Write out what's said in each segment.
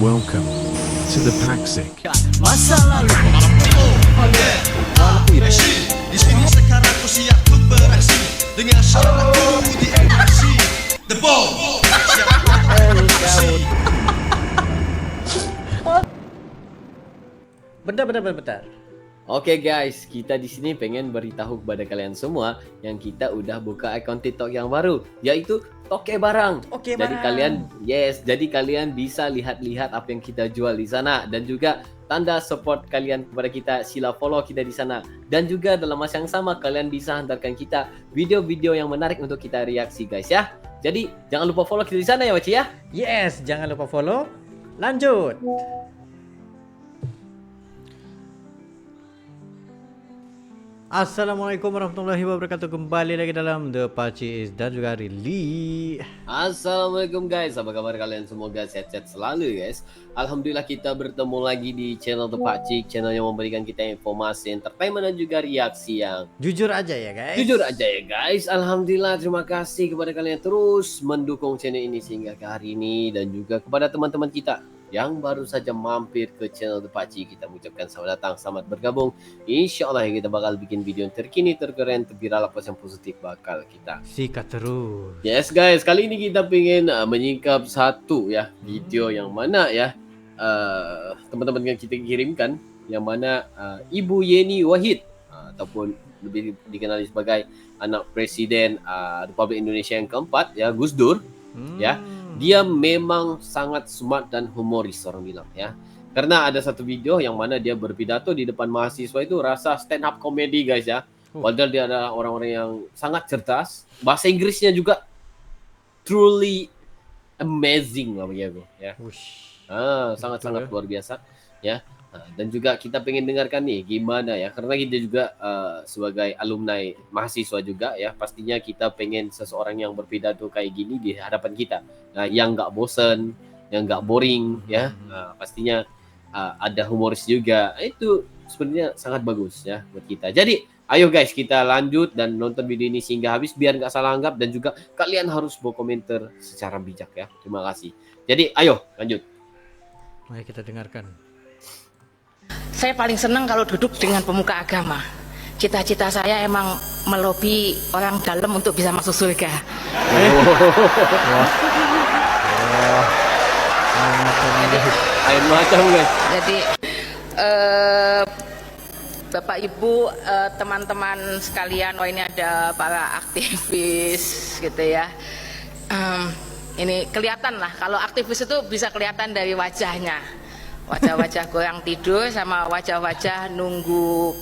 Welcome to the Paxic. Masa lalu Di sini sekarang ku siap untuk beraksi dengan syaratku di MC The Bomb. Siap beraksi. Bentar. Oke guys, kita di sini pengen beritahu kepada kalian semua yang kita udah buka akun TikTok yang baru, yaitu Toke Barang. Oke, Jadi Barang. kalian bisa lihat-lihat apa yang kita jual di sana, dan juga tanda support kalian kepada kita, sila follow kita di sana. Dan juga dalam masa yang sama kalian bisa hantarkan kita video-video yang menarik untuk kita reaksi guys ya. Jadi jangan lupa follow kita di sana ya Waci ya. Yes, jangan lupa follow. Lanjut. Assalamualaikum warahmatullahi wabarakatuh. Kembali lagi dalam The Pacis dan juga Rili. Assalamualaikum guys, apa kabar kalian? Semoga sehat-sehat selalu guys. Alhamdulillah kita bertemu lagi di channel The Pakcik, channel yang memberikan kita informasi, entertainment dan juga reaksi yang Jujur aja ya guys. jujur aja ya guys. Alhamdulillah, terima kasih kepada kalian yang terus mendukung channel ini sehingga ke hari ini, dan juga kepada teman-teman kita yang baru saja mampir ke channel The Pakcik, kita mengucapkan selamat datang, selamat bergabung. Insya Allah kita bakal bikin video yang terkini, terkeren, terviral, yang positif bakal kita Sikat terus. Yes guys, kali ini kita pengen menyingkap satu ya video yang mana ya teman-teman yang kita kirimkan, yang mana Ibu Yeni Wahid ataupun lebih dikenali sebagai anak Presiden Republik Indonesia yang keempat ya, Gus Dur ya. Dia memang sangat smart dan humoris orang bilang ya. Karena ada satu video yang mana dia berpidato di depan mahasiswa itu rasa stand up comedy guys ya. Padahal dia adalah orang-orang yang sangat cerdas. Bahasa Inggrisnya juga truly amazing lah begitu ya. Sangat-sangat luar biasa ya. Dan juga kita pengen dengarkan nih gimana ya, karena kita juga sebagai alumni mahasiswa juga ya, pastinya kita pengen seseorang yang berpidato kayak gini di hadapan kita, yang nggak bosen, yang nggak boring ya. Pastinya ada humoris juga, itu sebenarnya sangat bagus ya buat kita. Jadi ayo guys, kita lanjut dan nonton video ini sehingga habis biar nggak salah anggap, dan juga kalian harus berkomentar secara bijak ya. Terima kasih. Jadi ayo lanjut. Mari kita dengarkan. Saya paling senang kalau duduk dengan pemuka agama. Cita-cita saya emang melobi orang dalam untuk bisa masuk surga. Lain macam guys. Jadi Bapak Ibu, teman-teman sekalian, ini ada para aktivis gitu ya. Ini kelihatan lah, kalau aktivis itu bisa kelihatan dari wajahnya. Wajah-wajah kurang tidur sama wajah-wajah nunggu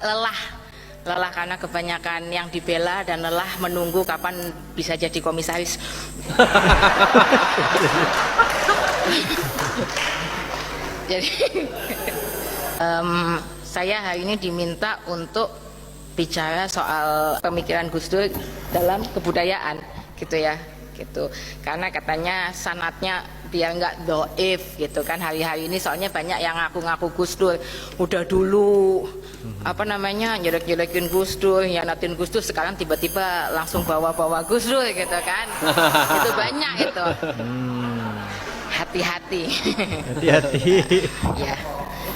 lelah karena kebanyakan yang dibela dan lelah menunggu kapan bisa jadi komisaris. Jadi saya hari ini diminta untuk bicara soal pemikiran Gus Dur dalam kebudayaan gitu ya, gitu. Karena katanya sanatnya biar nggak doif gitu kan hari-hari ini, soalnya banyak yang ngaku-ngaku Gus Dur udah dulu jelek-jelekin Gus Dur, nyanatin Gus Dur, sekarang tiba-tiba langsung bawa-bawa Gus Dur gitu kan. Itu banyak itu. Hati-hati. Ya.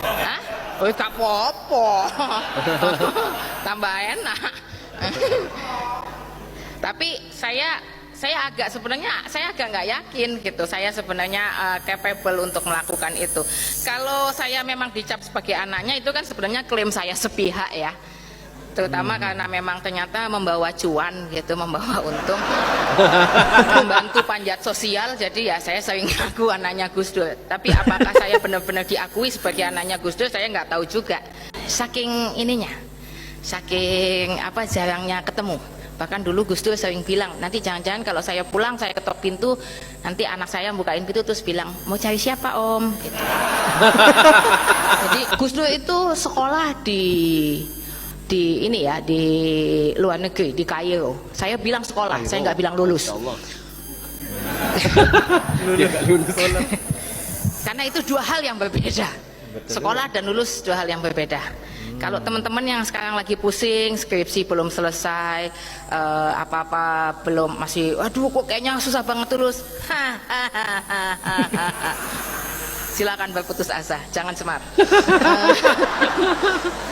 Hah? Oh, gak apa-apa. Tambah enak. Tapi saya agak nggak yakin gitu. Saya sebenarnya capable untuk melakukan itu. Kalau saya memang dicap sebagai anaknya, itu kan sebenarnya klaim saya sepihak ya. Terutama karena memang ternyata membawa cuan gitu, membawa untung, membantu panjat sosial. Jadi ya saya sering ngaku anaknya Gus Dur. Tapi apakah saya benar-benar diakui sebagai anaknya Gus Dur, saya nggak tahu juga. Saking jarangnya ketemu. Bahkan dulu Gus Dur sering bilang, nanti jangan-jangan kalau saya pulang saya ketok pintu, nanti anak saya bukain pintu terus bilang, mau cari siapa om? Gitu. Jadi Gus Dur itu sekolah di luar negeri, di Kairo. Saya bilang sekolah, saya nggak bilang lulus. Karena itu dua hal yang berbeda. Sekolah dan lulus dua hal yang berbeda. Kalau teman-teman yang sekarang lagi pusing, skripsi belum selesai, apa-apa belum, masih, aduh kok kayaknya susah banget terus. silakan berputus asa, jangan semar.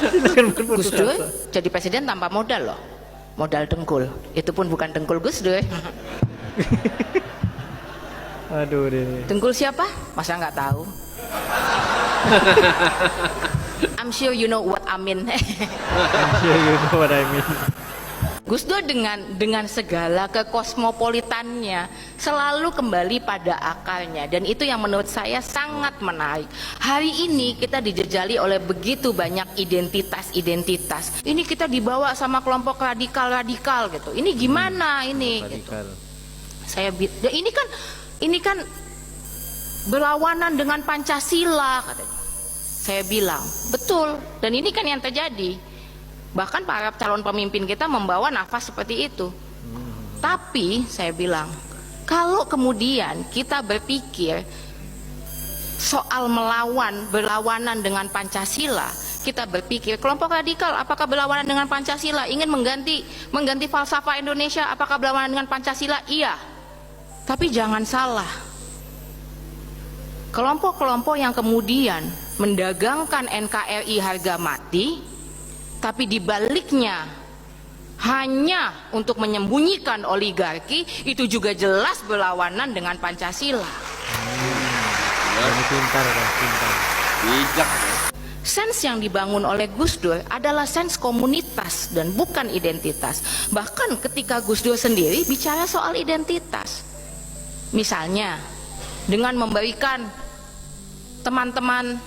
Silakan berputus Gus Dur asa. jadi presiden tanpa modal loh, modal dengkul. Itu pun bukan dengkul Gus Dur. Aduh deh. Dengkul siapa? Masa nggak tahu? I'm sure you know what I mean. Yeah, you know what I mean. Gus Dur dengan segala kekosmopolitannya selalu kembali pada akalnya, dan itu yang menurut saya sangat menarik. Hari ini kita dijejali oleh begitu banyak identitas. Ini kita dibawa sama kelompok radikal gitu. Ini gimana ini? Gitu. Radikal. Ini kan berlawanan dengan Pancasila katanya. Saya bilang betul, dan ini kan yang terjadi. Bahkan para calon pemimpin kita membawa nafas seperti itu. Tapi saya bilang, kalau kemudian kita berpikir soal berlawanan dengan Pancasila, kita berpikir kelompok radikal apakah berlawanan dengan Pancasila, ingin mengganti falsafah Indonesia, apakah berlawanan dengan Pancasila? Iya. Tapi jangan salah. Kelompok-kelompok yang kemudian mendagangkan NKRI harga mati, tapi dibaliknya hanya untuk menyembunyikan oligarki, itu juga jelas berlawanan dengan Pancasila. Ini pintar. Bijak. Sense yang dibangun oleh Gus Dur adalah sense komunitas dan bukan identitas. Bahkan ketika Gus Dur sendiri bicara soal identitas, misalnya dengan memberikan teman-teman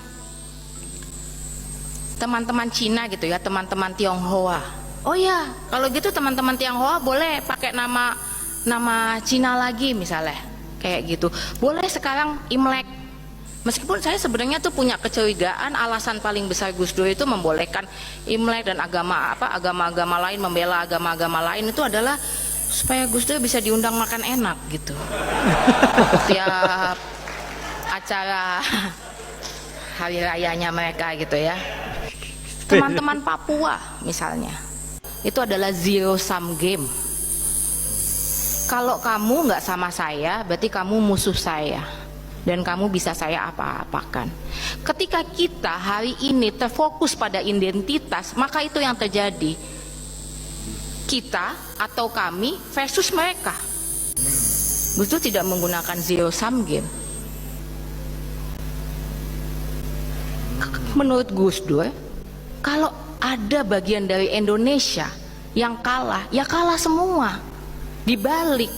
Cina gitu ya, teman-teman Tionghoa. Oh ya, kalau gitu teman-teman Tionghoa boleh pakai nama Cina lagi misalnya, kayak gitu. Boleh sekarang Imlek. Meskipun saya sebenarnya tuh punya kecurigaan, alasan paling besar Gus Dur itu membolehkan Imlek dan agama-agama lain, membela agama-agama lain itu adalah supaya Gus Dur bisa diundang makan enak gitu. Tiap acara hari rayanya mereka gitu ya. Teman-teman Papua misalnya, itu adalah zero sum game. Kalau kamu nggak sama saya, berarti kamu musuh saya, dan kamu bisa saya apa-apakan. Ketika kita hari ini terfokus pada identitas, maka itu yang terjadi. Kita atau kami versus mereka. Gus Dur tidak menggunakan zero sum game. Menurut Gus Dur, kalau ada bagian dari Indonesia yang kalah, ya kalah semua. Dibalik,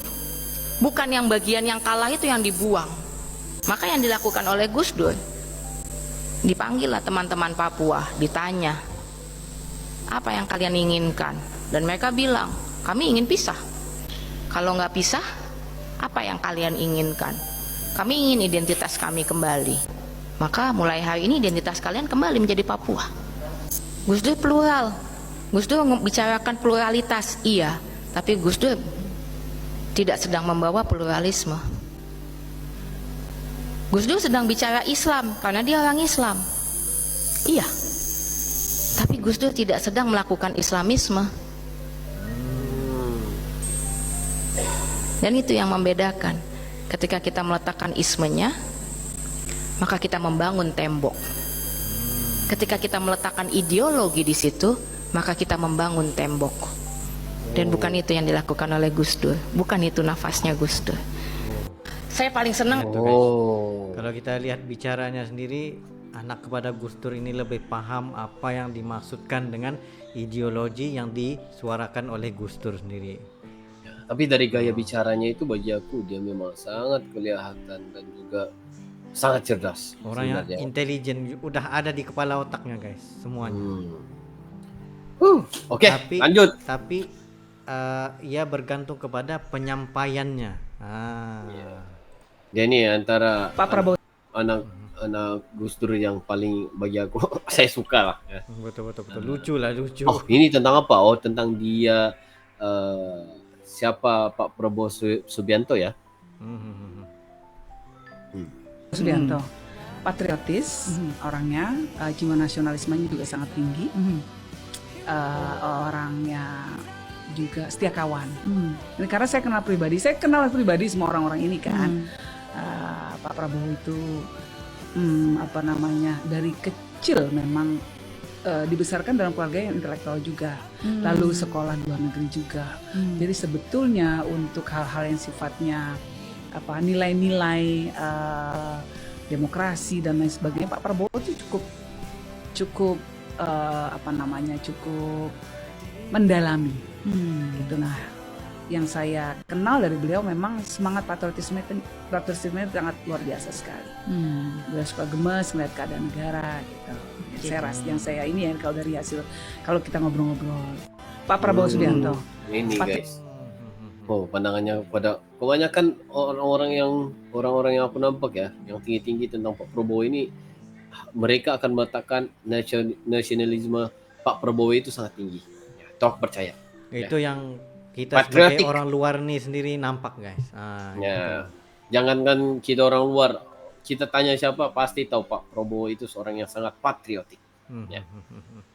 bukan yang bagian yang kalah itu yang dibuang. Maka yang dilakukan oleh Gus Dur, dipanggillah teman-teman Papua, ditanya, apa yang kalian inginkan? Dan mereka bilang, kami ingin pisah. Kalau nggak pisah, apa yang kalian inginkan? Kami ingin identitas kami kembali. Maka mulai hari ini identitas kalian kembali menjadi Papua. Gus Dur plural. Gus Dur membicarakan pluralitas, iya, tapi Gus Dur tidak sedang membawa pluralisme. Gus Dur sedang bicara Islam karena dia orang Islam, iya, tapi Gus Dur tidak sedang melakukan Islamisme. Dan itu yang membedakan. Ketika kita meletakkan ismenya, maka kita membangun tembok. Ketika kita meletakkan ideologi di situ, maka kita membangun tembok. Dan bukan itu yang dilakukan oleh Gus Dur, bukan itu nafasnya Gus Dur. Saya paling senang. Kalau kita lihat bicaranya sendiri, anak kepada Gus Dur ini lebih paham apa yang dimaksudkan dengan ideologi yang disuarakan oleh Gus Dur sendiri. Tapi dari gaya bicaranya itu bagi aku dia memang sangat kelihatan dan juga sangat cerdas. Orang yang sebenarnya. intelijen udah ada di kepala otaknya guys, semuanya. Oke, lanjut. Tapi ia bergantung kepada penyampaiannya. Dia ini antara Pak Prabowo. anak Gus Dur yang paling bagi aku saya suka lah. Ya. Betul. Lucu. Oh, ini tentang apa? Oh, tentang dia siapa Pak Prabowo Subianto ya? Subianto patriotis orangnya, jiwa nasionalismenya juga sangat tinggi, orangnya juga setia kawan. Ini karena saya kenal pribadi semua orang-orang ini kan. Pak Prabowo itu apa namanya, dari kecil memang dibesarkan dalam keluarga yang intelektual juga, lalu sekolah di luar negeri juga. Jadi sebetulnya untuk hal-hal yang sifatnya apa nilai-nilai demokrasi dan lain sebagainya, Pak Prabowo itu cukup apa namanya, cukup mendalami. Gitu. Nah, yang saya kenal dari beliau memang semangat patriotisme sangat luar biasa sekali. Beliau suka gemes melihat keadaan negara gitu. Yang saya ini ya, kalau dari hasil kalau kita ngobrol-ngobrol, Pak Prabowo Subianto. Ini guys. Oh, pandangannya pada kebanyakan orang-orang yang aku nampak ya, yang tinggi-tinggi tentang Pak Prabowo ini, mereka akan mengatakan nasionalisme Pak Prabowo itu sangat tinggi. Ya, toh percaya. Itu yang kita Patriotik. sebagai orang luar nih sendiri nampak guys. Ya, jangankan kita orang luar, kita tanya siapa pasti tahu Pak Prabowo itu seorang yang sangat patriotik. Ya.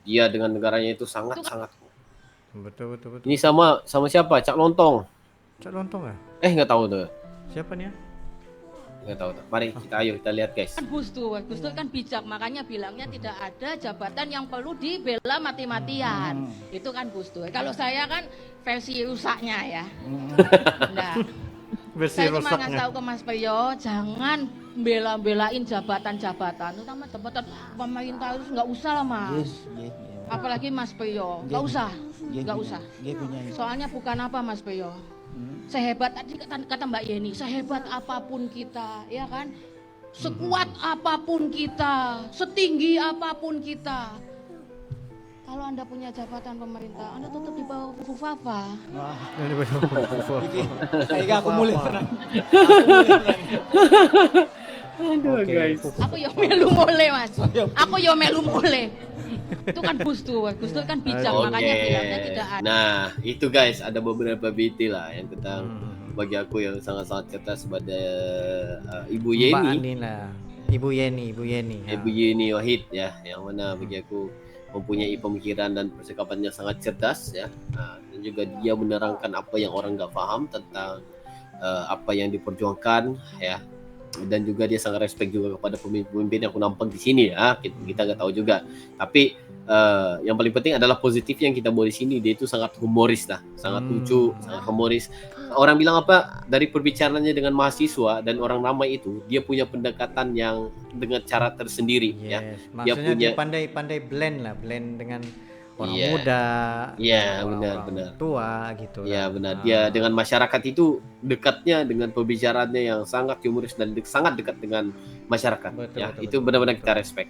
Dia dengan negaranya itu sangat. Betul. Ini sama siapa? Cak Lontong. Cak Lontong ya? Nggak tahu tuh. Siapa nih ya? Nggak tahu tuh. Mari kita lihat guys. Kan Gus Dur kan bijak, makanya bilangnya tidak ada jabatan yang perlu dibela mati-matian. Itu kan Gus Dur. Kalau saya kan versi rusaknya ya. Nah, Versi saya cuma ngasih rusaknya. tahu ke Mas Priyo, jangan bela-belain jabatan-jabatan, terutama jabatan pemerintah itu nggak usah lah Mas. Apalagi Mas Priyo, nggak usah. Soalnya bukan apa Mas Priyo. Sehebat tadi kata Mbak Yeni, sehebat apapun kita, ya kan? Sekuat apapun kita, setinggi apapun kita, kalau Anda punya jabatan pemerintah, Anda tetap di bawah Fufafa. Ini betul. Kayak aku mulai tenang. Aduh guys. Aku yo melu mule Mas. Aku yo melu mule. Itu kan Gus Dur kan bijak, makanya bilangnya tidak ada. Nah, itu guys, ada beberapa BT lah yang tentang bagi aku yang sangat-sangat cerdas pada Ibu Yeni. Mbak Anila. Ibu Yeni. Ibu Yeni Wahid ya, yang mana bagi aku mempunyai pemikiran dan percakapannya sangat cerdas ya. Dan juga dia menerangkan apa yang orang nggak paham tentang apa yang diperjuangkan ya. Dan juga dia sangat respect juga kepada pemimpin yang aku nampak di sini ya. Kita nggak tahu juga. Tapi yang paling penting adalah positif yang kita bawa di sini. Dia itu sangat humoris lah, sangat lucu, sangat humoris. Orang bilang apa, dari perbicaraannya dengan mahasiswa dan orang ramai itu, dia punya pendekatan yang dengan cara tersendiri ya. Maksudnya dia pandai blend dengan orang muda, benar. tua gitu. Ya benar, dia dengan masyarakat itu dekatnya dengan pembicaraannya yang sangat humoris dan sangat dekat dengan masyarakat. Itu benar-benar kita respect.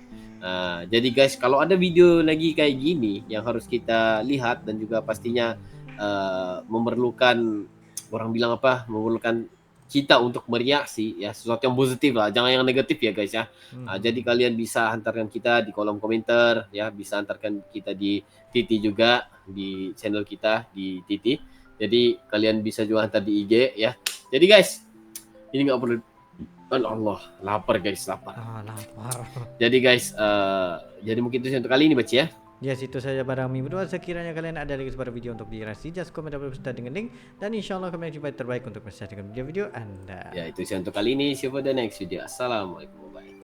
Jadi guys, kalau ada video lagi kayak gini yang harus kita lihat dan juga pastinya memerlukan memerlukan kita untuk mereaksi ya, sesuatu yang positif lah, jangan yang negatif ya guys ya. Jadi kalian bisa hantarkan kita di kolom komentar ya, bisa hantarkan kita di Titi juga, di channel kita di Titi. Jadi kalian bisa juga hantar di IG ya. Jadi guys, ini nggak perlu, Allah lapar guys, lapar. Jadi guys, jadi mungkin itu untuk kali ini Baci ya. Ya, situ saja barang kami berdua. Sekiranya kalian ada lagi sebuah video untuk direaksi, just komen dan berserta dengan link, dan insyaallah kami akan coba terbaik untuk menyajikan video-video Anda. Ya, itu saja untuk kali ini. See you for the next video. Assalamualaikum warahmatullahi wabarakatuh.